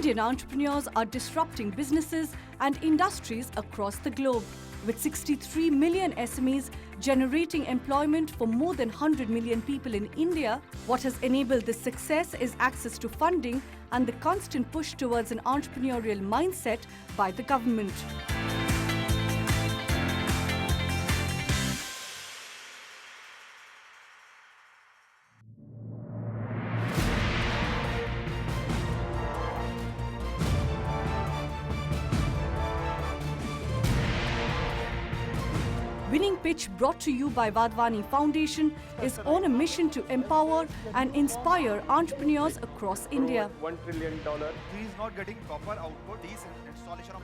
Indian entrepreneurs are disrupting businesses and industries across the globe. With 63 million SMEs generating employment for more than 100 million people in India, what has enabled this success is access to funding and the constant push towards an entrepreneurial mindset by the government. Winning Pitch, brought to you by Wadhwani Foundation, is on a mission to empower and inspire entrepreneurs across India. $1 trillion. He is not getting proper output. This installation of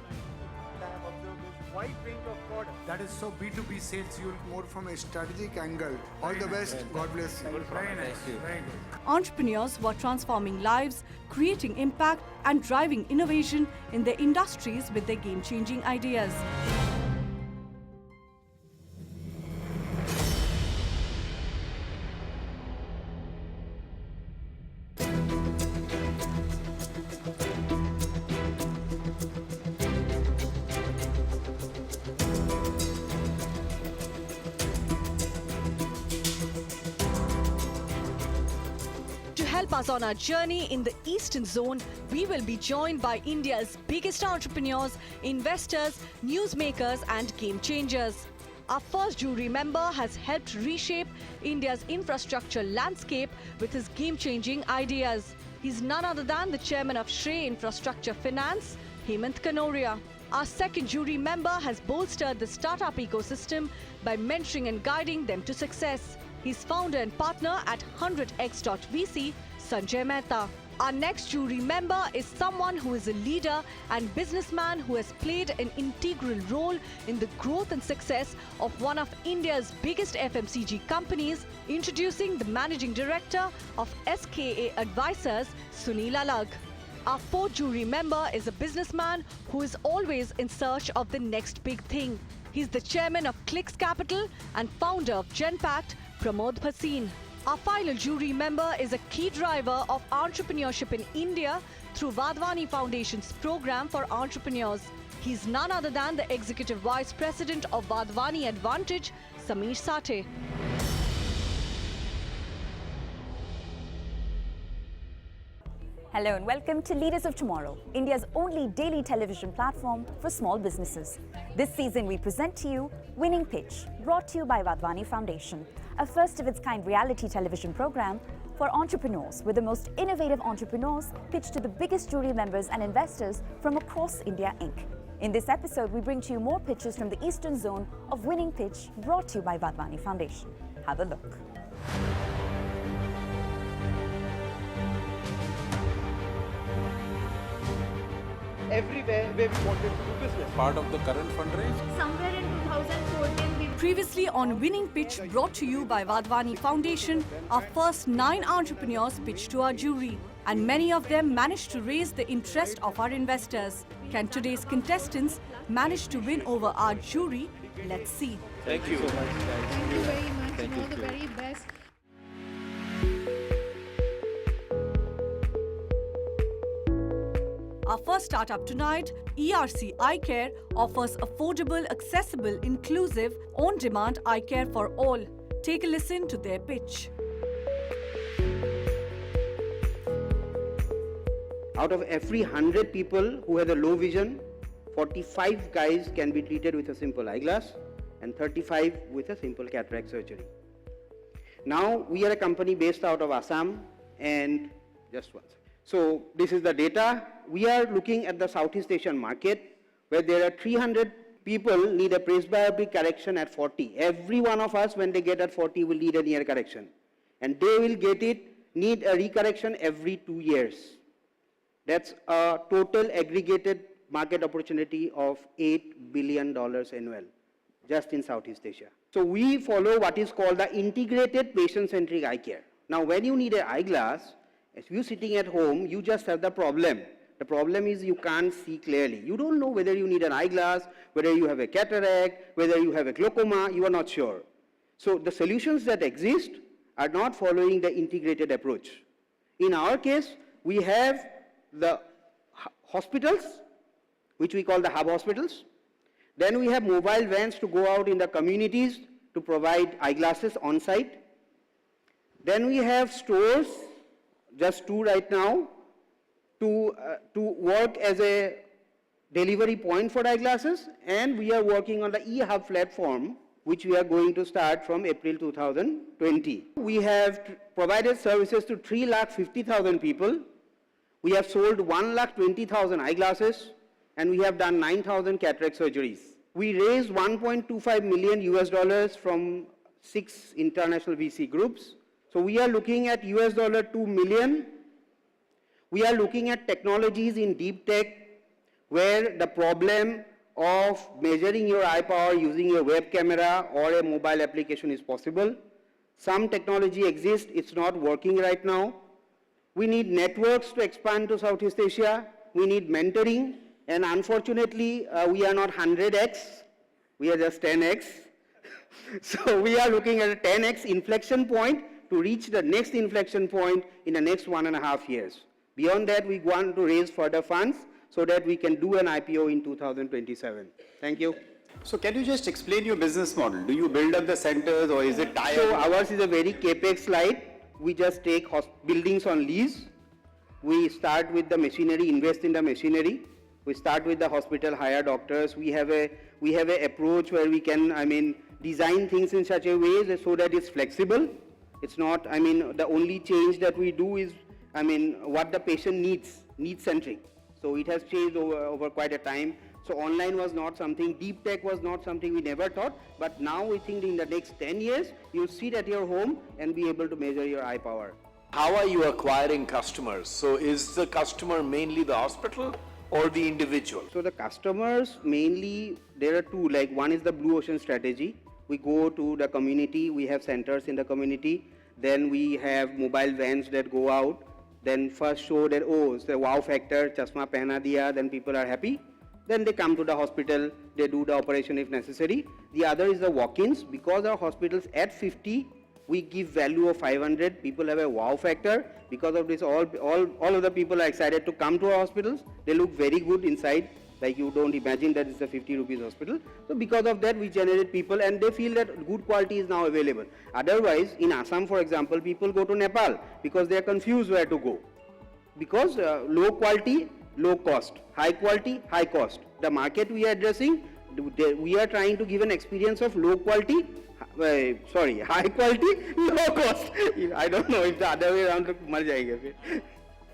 Wide range of products. That is so B2B sales, you more from a strategic angle. All the best. God bless you. Very nice. Very good. Entrepreneurs who are transforming lives, creating impact and driving innovation in their industries with their game-changing ideas. To help us on our journey in the Eastern Zone, we will be joined by India's biggest entrepreneurs, investors, newsmakers and game changers. Our first jury member has helped reshape India's infrastructure landscape with his game-changing ideas. He's none other than the chairman of Srei Infrastructure Finance, Hemant Kanoria. Our second jury member has bolstered the startup ecosystem by mentoring and guiding them to success. He's founder and partner at 100x.vc, Sanjay Mehta. Our next jury member is someone who is a leader and businessman who has played an integral role in the growth and success of one of India's biggest FMCG companies, introducing the managing director of SKA Advisors, Sunil Alagh. Our fourth jury member is a businessman who is always in search of the next big thing. He's the chairman of Clix Capital and founder of Genpact, Pramod Bhasin. Our final jury member is a key driver of entrepreneurship in India through Wadhwani Foundation's program for entrepreneurs. He's none other than the Executive Vice President of Wadhwani Advantage, Samir Sathe. Hello and welcome to Leaders of Tomorrow, India's only daily television platform for small businesses. This season we present to you Winning Pitch, brought to you by Wadhwani Foundation, a first-of-its-kind reality television program for entrepreneurs, where the most innovative entrepreneurs pitch to the biggest jury members and investors from across India, Inc. In this episode, we bring to you more pitches from the Eastern Zone of Winning Pitch, brought to you by Wadhwani Foundation. Have a look. Everywhere where we wanted to do business. Part of the current fundraise? Somewhere in 2014, we Previously on Winning Pitch, brought to you by Wadhwani Foundation, our first 9 entrepreneurs pitched to our jury, and many of them managed to raise the interest of our investors. Can today's contestants manage to win over our jury? Let's see. Thank you so much, guys. thank you very much and all the very best. Our first startup tonight, ERC Eye Care, offers affordable, accessible, inclusive, on-demand eye care for all. Take a listen to their pitch. Out of every 100 people who have a low vision, 45 guys can be treated with a simple eyeglass and 35 with a simple cataract surgery. Now, we are a company based out of Assam, and just one second. So this is the data. We are looking at the Southeast Asian market, where there are 300 people need a presbyopic correction at 40. Every one of us, when they get at 40, will need a near correction. And they will need a recorrection every 2 years. That's a total aggregated market opportunity of $8 billion annual, just in Southeast Asia. So we follow what is called the integrated patient-centric eye care. Now, when you need an eyeglass, if you're sitting at home, you just have the problem. The problem is you can't see clearly. You don't know whether you need an eyeglass, whether you have a cataract, whether you have a glaucoma, you are not sure. So the solutions that exist are not following the integrated approach. In our case, we have the hospitals, which we call the hub hospitals. Then we have mobile vans to go out in the communities to provide eyeglasses on site. Then we have stores, just 2 right now, to work as a delivery point for eyeglasses, and we are working on the e-hub platform, which we are going to start from April 2020. We have provided services to 3,50,000 people. We have sold 1,20,000 eyeglasses, and we have done 9,000 cataract surgeries. We raised $1.25 million from 6 international VC groups. So we are looking at $2 million. We are looking at technologies in deep tech where the problem of measuring your eye power using your web camera or a mobile application is possible. Some technology exists, it's not working right now. We need networks to expand to Southeast Asia. We need mentoring, and unfortunately, we are not 100x, we are just 10x. So we are looking at a 10x inflection point to reach the next inflection point in the next 1.5 years. Beyond that, we want to raise further funds so that we can do an IPO in 2027. Thank you. So can you just explain your business model? Do you build up the centers or is it tied? So ours is a very capex light. We just take buildings on lease. We start with the machinery, invest in the machinery. We start with the hospital, hire doctors. We have a approach where we can, design things in such a way so that it's flexible. It's not, the only change that we do is, what the patient needs, need-centric. So it has changed over quite a time. So online was not something, deep tech was not something we never thought, but now we think in the next 10 years, you'll sit at your home and be able to measure your eye power. How are you acquiring customers? So is the customer mainly the hospital or the individual? So the customers mainly, there are two, like one is the blue ocean strategy. We go to the community, we have centers in the community, then we have mobile vans that go out, then first show that, oh, it's the wow factor, chasma pehna diya, then people are happy. Then they come to the hospital, they do the operation if necessary. The other is the walk-ins. Because our hospitals at 50, we give value of 500. People have a wow factor. Because of this, all of the people are excited to come to our hospitals. They look very good inside, like you don't imagine that it's a 50 rupees hospital. So because of that, we generate people and they feel that good quality is now available. Otherwise, in Assam, for example, people go to Nepal because they are confused where to go. Because low quality, low cost, high quality, high cost. The market we are addressing, we are trying to give an experience of low quality, high quality, low cost. I don't know if the other way around mar jayega.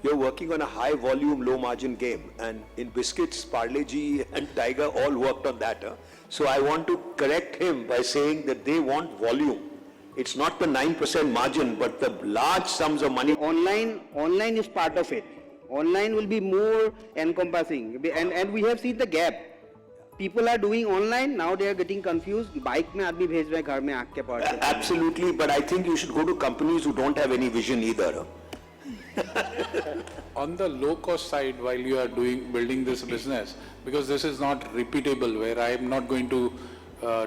You're working on a high volume, low margin game, and in biscuits, Parle G and Tiger all worked on that. So I want to correct him by saying that they want volume. It's not the 9% margin, but the large sums of money. Online is part of it. Online will be more encompassing, and we have seen the gap. People are doing online, now they are getting confused. Bike mein aadmi bhej rahe ghar mein aankh ke paas. Absolutely, but I think you should go to companies who don't have any vision either. On the low cost side, while you are building this business, because this is not repeatable, where I am not going to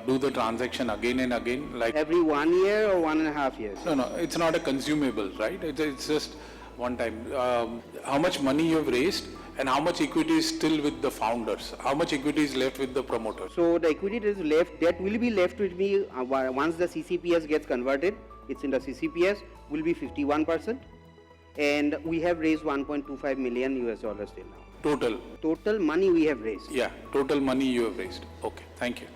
do the transaction again and again, like every 1 year or 1.5 years. No, it's not a consumable, right? It's just one time. How much money you have raised and how much equity is still with the founders? How much equity is left with the promoters? So the equity that is left, that will be left with me once the CCPS gets converted. It's in the CCPS, will be 51%. And we have raised $1.25 million till now. Total money we have raised. Yeah, total money you have raised. Okay, thank you.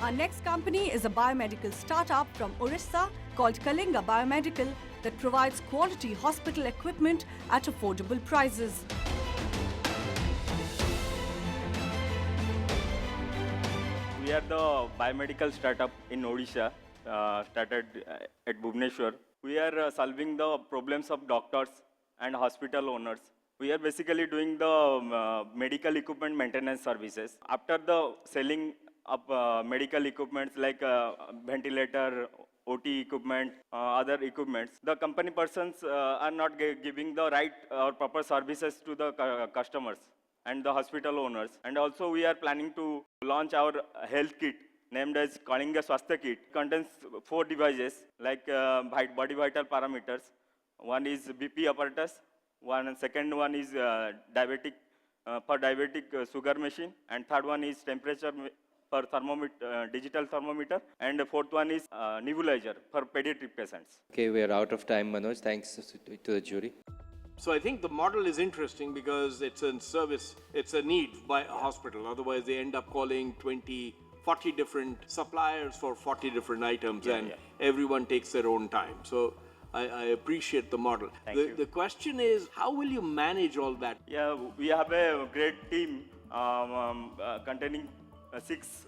Our next company is a biomedical startup from Orissa called Kalinga Biomedical that provides quality hospital equipment at affordable prices. We are the biomedical startup in Odisha, started at Bhubaneswar. We are solving the problems of doctors and hospital owners. We are basically doing the medical equipment maintenance services. After the selling of medical equipments like ventilator, OT equipment, other equipments, the company persons are not giving the right or proper services to the customers and the hospital owners. And also we are planning to launch our health kit named as Kalinga Swasthya Kit. It contains 4 devices like body vital parameters. One is BP apparatus, Second one is diabetic sugar machine, and third one is temperature per thermometer, digital thermometer, and the fourth one is nebulizer for pediatric patients. Okay, we are out of time, Manoj. Thanks to the jury. So I think the model is interesting because it's a service, it's a need by a hospital. Otherwise, they end up calling 20, 40 different suppliers for 40 different items, and everyone takes their own time. So I appreciate the model. The question is, how will you manage all that? Yeah, we have a great team containing 6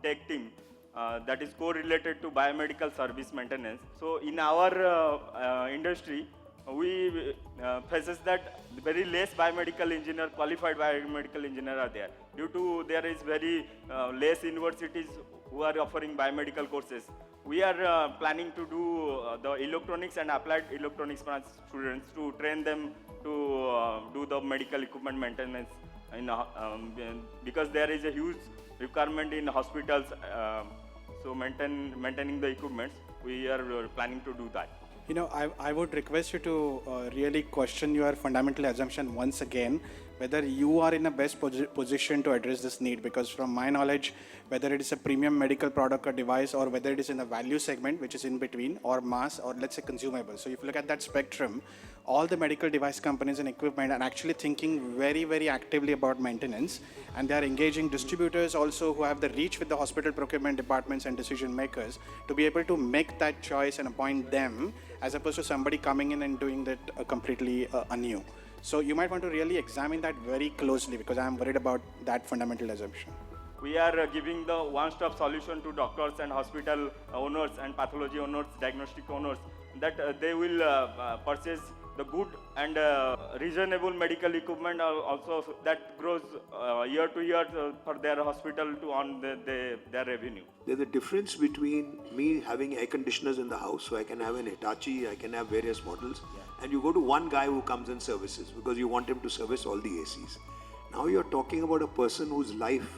tech team that is correlated to biomedical service maintenance. So in our industry, we faces that very less qualified biomedical engineer are there. Due to there is very less universities who are offering biomedical courses. We are planning to do the electronics and applied electronics branch students to train them to do the medical equipment maintenance because there is a huge requirement in hospitals. So maintaining the equipments, we are planning to do that. You know, I would request you to really question your fundamental assumption once again, whether you are in a best position to address this need, because from my knowledge, whether it is a premium medical product or device, or whether it is in the value segment, which is in between, or mass, or let's say consumable. So if you look at that spectrum, all the medical device companies and equipment are actually thinking very, very actively about maintenance, and they are engaging distributors also who have the reach with the hospital procurement departments and decision makers to be able to make that choice and appoint them, as opposed to somebody coming in and doing that completely anew. So you might want to really examine that very closely, because I'm worried about that fundamental assumption. We are giving the one-stop solution to doctors and hospital owners and pathology owners, diagnostic owners, that they will purchase the good and reasonable medical equipment also that grows year to year for their hospital to earn their revenue. There's a difference between me having air conditioners in the house, so I can have an Hitachi, I can have various models, and you go to one guy who comes and services because you want him to service all the ACs. Now you're talking about a person whose life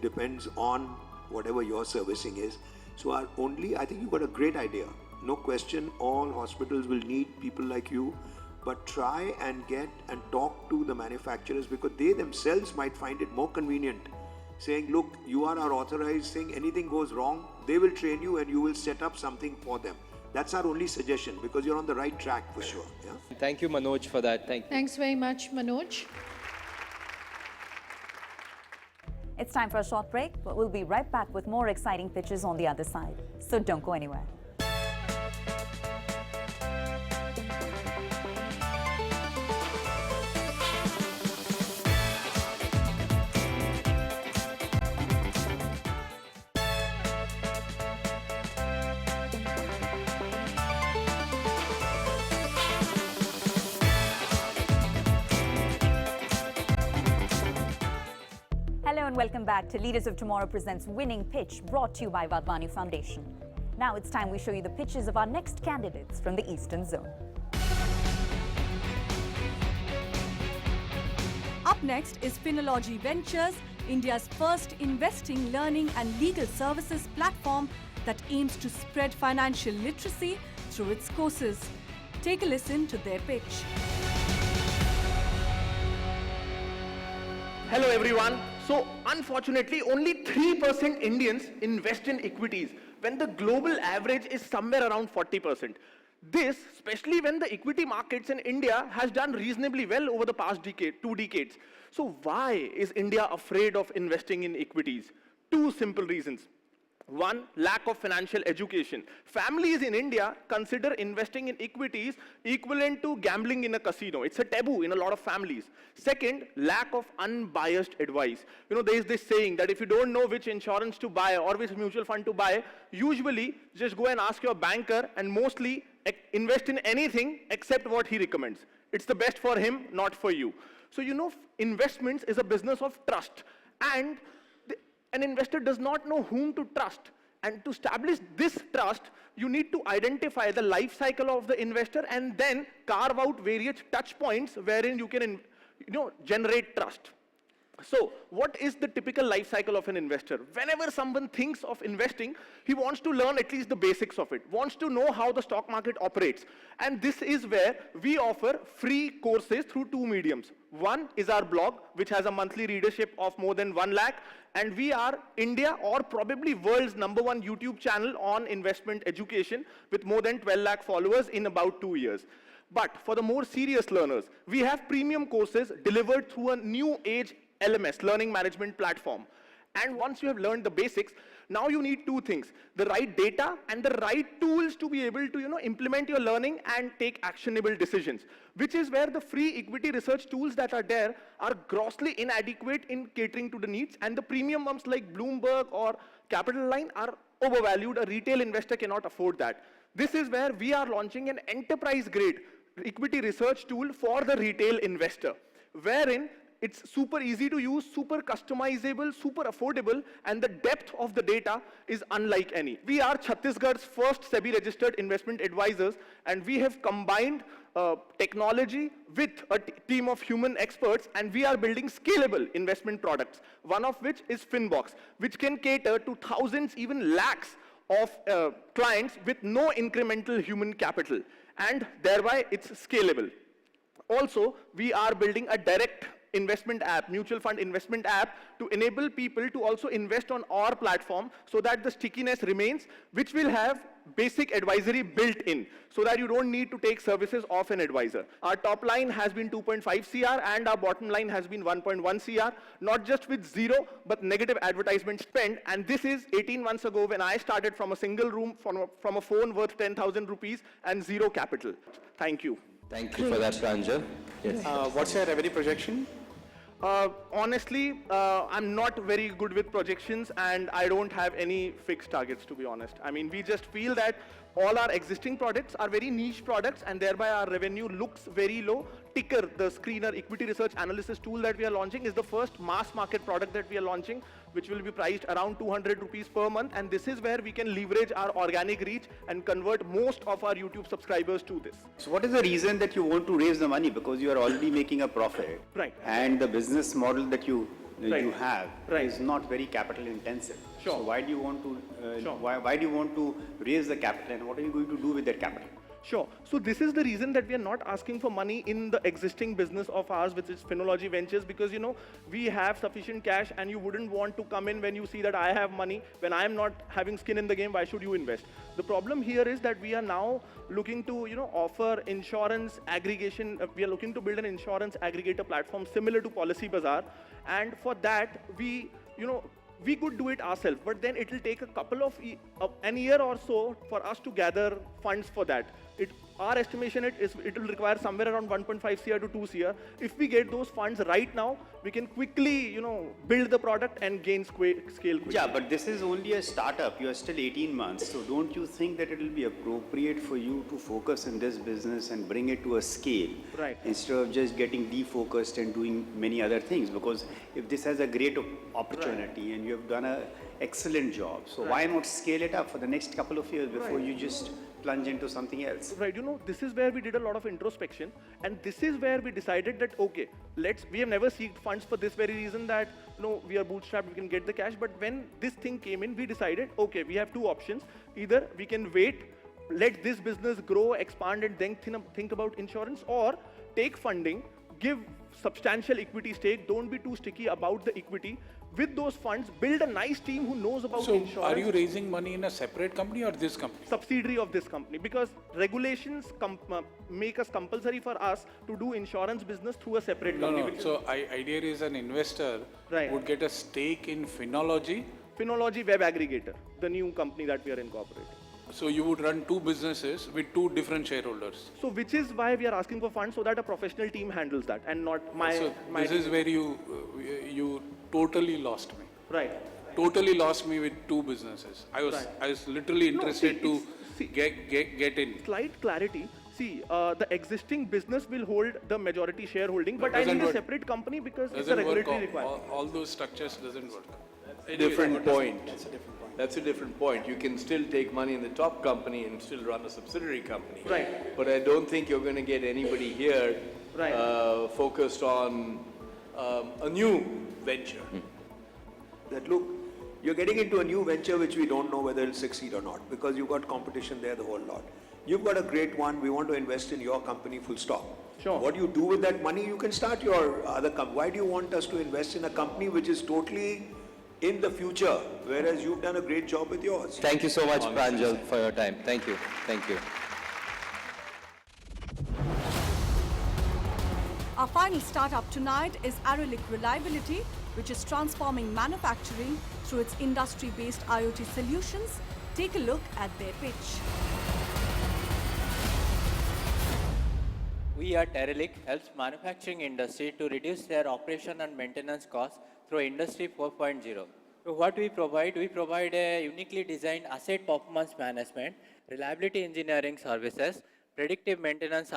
depends on whatever your servicing is. So I think you've got a great idea. No question, all hospitals will need people like you, but try and get and talk to the manufacturers, because they themselves might find it more convenient saying, look, you are our authorized thing, anything goes wrong, they will train you and you will set up something for them. That's our only suggestion, because you're on the right track for sure. Yeah? Thank you, Manoj, for that. Thank you. Thanks very much, Manoj. It's time for a short break, but we'll be right back with more exciting pitches on the other side. So don't go anywhere. Hello and welcome back to Leaders of Tomorrow presents Winning Pitch, brought to you by Wadhwani Foundation. Now it's time we show you the pitches of our next candidates from the Eastern Zone. Up next is Finology Ventures, India's first investing, learning and legal services platform that aims to spread financial literacy through its courses. Take a listen to their pitch. Hello everyone. So unfortunately, only 3% Indians invest in equities when the global average is somewhere around 40%. This, especially when the equity markets in India has done reasonably well over the past decade, 2 decades. So why is India afraid of investing in equities? 2 simple reasons. 1, lack of financial education. Families in India consider investing in equities equivalent to gambling in a casino. It's a taboo in a lot of families. Second, lack of unbiased advice. You know, there is this saying that if you don't know which insurance to buy or which mutual fund to buy, usually just go and ask your banker and mostly invest in anything except what he recommends. It's the best for him, not for you. So, you know, investments is a business of trust, and an investor does not know whom to trust. And to establish this trust, you need to identify the life cycle of the investor and then carve out various touch points wherein you can, generate trust. So what is the typical life cycle of an investor? Whenever someone thinks of investing, he wants to learn at least the basics of it, wants to know how the stock market operates. And this is where we offer free courses through two mediums. One is our blog, which has a monthly readership of more than 1 lakh. And we are India or probably world's #1 YouTube channel on investment education with more than 12 lakh followers in about 2 years. But for the more serious learners, we have premium courses delivered through a new age LMS, learning management platform. And once you have learned the basics, now you need two things: the right data and the right tools to be able to, implement your learning and take actionable decisions, which is where the free equity research tools that are there are grossly inadequate in catering to the needs, and the premium ones like Bloomberg or Capital Line are overvalued. A retail investor cannot afford that. This is where we are launching an enterprise-grade equity research tool for the retail investor, wherein it's super easy to use, super customizable, super affordable, and the depth of the data is unlike any. We are Chhattisgarh's first SEBI-registered investment advisors, and we have combined technology with a team of human experts, and we are building scalable investment products, one of which is Finbox, which can cater to thousands, even lakhs of clients with no incremental human capital, and thereby it's scalable. Also, we are building a direct investment app, mutual fund investment app, to enable people to also invest on our platform so that the stickiness remains, which will have basic advisory built in so that you don't need to take services of an advisor. Our top line has been 2.5 CR and our bottom line has been 1.1 CR, not just with zero, but negative advertisement spend. And this is 18 months ago when I started from a single room, from a phone worth 10,000 rupees and zero capital. Thank you. Thank you for that, Pranjal. Yes. What's your revenue projection? Honestly, I'm not very good with projections, and I don't have any fixed targets, to be honest. I mean, we just feel that all our existing products are very niche products, and thereby our revenue looks very low. Ticker, the screener equity research analysis tool that we are launching, is the first mass market product that we are launching, which will be priced around 200 rupees per month. And this is where we can leverage our organic reach and convert most of our YouTube subscribers to this. So what is the reason that you want to raise the money? Because you are already making a profit. Right. And the business model that you have Right. is not very capital intensive. Sure. So why do you want to why do you want to raise the capital, and what are you going to do with that capital? Sure. So this is the reason that we are not asking for money in the existing business of ours, which is Phenology Ventures, because we have sufficient cash, and you wouldn't want to come in when you see that I have money. When I am not having skin in the game, why should you invest? The problem here is that we are now looking to offer insurance aggregation. We are looking to build an insurance aggregator platform similar to Policy Bazaar, and for that we could do it ourselves, but then it will take a couple of an year or so for us to gather funds for that. Our estimation it will require somewhere around 1.5 CR to 2 CR. If we get those funds right now, we can quickly build the product and gain scale quickly. Yeah, but this is only a startup. You are still 18 months. So don't you think that it will be appropriate for you to focus in this business and bring it to a scale? Right. Instead of just getting defocused and doing many other things? Because if this has a great opportunity and you have done an excellent job, so why not scale it up for the next couple of years before you just plunge into something else? Right, this is where we did a lot of introspection, and this is where we decided that, okay, we have never sought funds for this very reason that, we are bootstrapped, we can get the cash, but when this thing came in, we decided, okay, we have two options. Either we can wait, let this business grow, expand, and then think about insurance, or take funding, give substantial equity stake, don't be too sticky about the equity. With those funds, build a nice team who knows about insurance. So, are you raising money in a separate company or this company? Subsidiary of this company, because regulations make us compulsory for us to do insurance business through a separate company. No. So, idea is an investor would get a stake in Phenology. Phenology Web Aggregator, the new company that we are incorporating. So you would run two businesses with two different shareholders. So which is why we are asking for funds, so that a professional team handles that and not my. So this is where you totally lost me. Right. Totally lost me with two businesses. I was literally interested to get in. Slight clarity. See, the existing business will hold the majority shareholding, but I need a separate company because it's a regulatory requirement. All those structures doesn't work. Different point. That's a different point. You can still take money in the top company and still run a subsidiary company. Right. But I don't think you're going to get anybody here focused on a new venture. That look, you're getting into a new venture which we don't know whether it'll succeed or not, because you've got competition there the whole lot. You've got a great one, we want to invest in your company, full stop. Sure. What you do with that money, you can start your other company. Why do you want us to invest in a company which is totally in the future, whereas you've done a great job with yours? Thank you so much, Pranjal, for your time. Thank you. Thank you. Our final startup tonight is Aerolic Reliability, which is transforming manufacturing through its industry-based IoT solutions. Take a look at their pitch. We at Aerolic helps manufacturing industry to reduce their operation and maintenance costs through Industry 4.0. So what we provide a uniquely designed asset performance management, reliability engineering services, predictive maintenance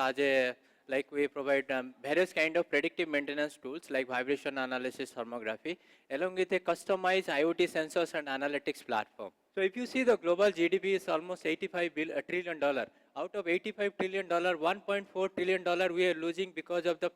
like we provide various kind of predictive maintenance tools like vibration analysis thermography, along with a customized IoT sensors and analytics platform. So if you see the global GDP is almost $85 trillion. Out of $85 trillion, $1.4 trillion we are losing because of the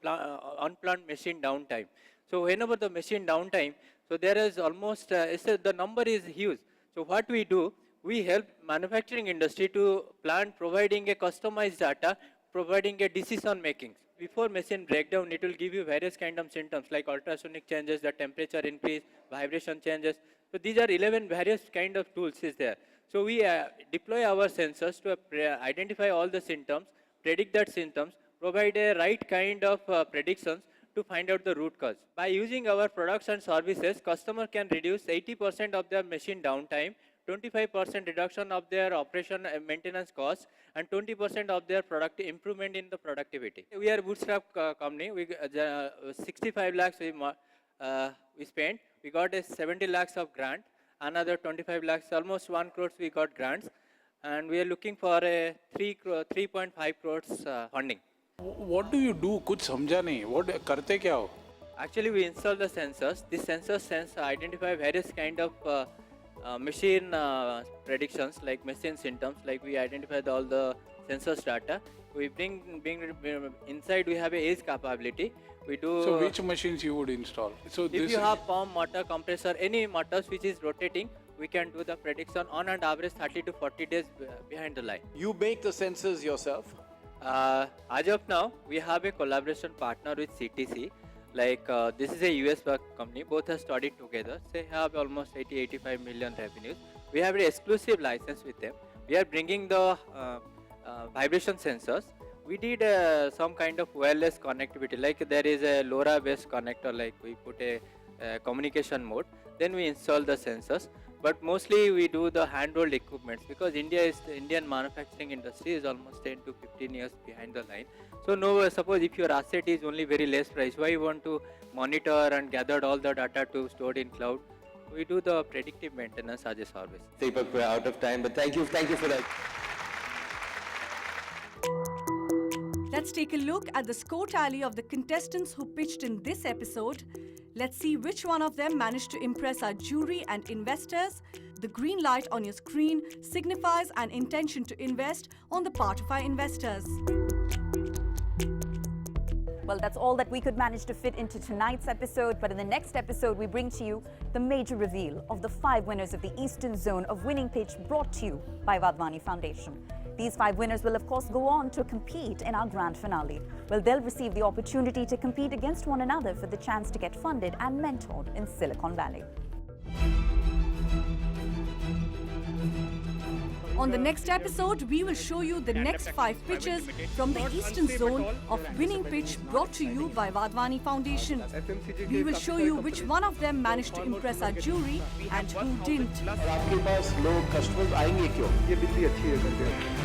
unplanned machine downtime. So whenever the machine downtime, so there is almost, the number is huge. So what we do, we help manufacturing industry to plan providing a customized data, providing a decision making. Before machine breakdown, it will give you various kind of symptoms like ultrasonic changes, the temperature increase, vibration changes. So these are 11 various kind of tools is there. So we deploy our sensors to identify all the symptoms, predict that symptoms, provide a right kind of predictions to find out the root cause. By using our products and services, customer can reduce 80% of their machine downtime, 25% reduction of their operation and maintenance costs, and 20% of their product improvement in the productivity. We are a bootstrap company. We 65 lakhs we spent. We got a 70 lakhs of grant. Another 25 lakhs, almost 1 crore we got grants, and we are looking for a 3.5 crores funding. What do you do? Kuch samjha nahi. What karte kya ho? Actually, we install the sensors. These sensors identify various kind of machine predictions, like machine symptoms. Like we identify all the sensors data. We bring inside. We have a edge capability. We do. So which machines you would install? So if you have pump, motor, compressor, any motors which is rotating, we can do the prediction on an average 30 to 40 days behind the line. You make the sensors yourself? As of now, we have a collaboration partner with CTC. Like this is a US company, both have studied together. They have almost 80-85 million revenues. We have an exclusive license with them. We are bringing the vibration sensors. We did some kind of wireless connectivity, like there is a LoRa based connector, like we put a communication mode. Then we install the sensors. But mostly we do the hand-rolled equipments because the Indian manufacturing industry is almost 10 to 15 years behind the line. So no, suppose if your asset is only very less price, why you want to monitor and gather all the data to store in cloud? We do the predictive maintenance as a service. Deepak, we're out of time, but thank you for that. Let's take a look at the score tally of the contestants who pitched in this episode. Let's see which one of them managed to impress our jury and investors. The green light on your screen signifies an intention to invest on the part of our investors. Well, that's all that we could manage to fit into tonight's episode, but in the next episode, we bring to you the major reveal of the 5 winners of the Eastern Zone of Winning Pitch, brought to you by Wadhwani Foundation. These 5 winners will, of course, go on to compete in our grand finale. Well, they'll receive the opportunity to compete against one another for the chance to get funded and mentored in Silicon Valley. On the next episode, we will show you the next 5 pitches from the Eastern Zone of Winning Pitch, brought to you by Wadhwani Foundation. We will show you which one of them managed to impress our jury and who didn't. आपके पास लोग customers आएंगे क्यों? ये बिल्ली अच्छी है करके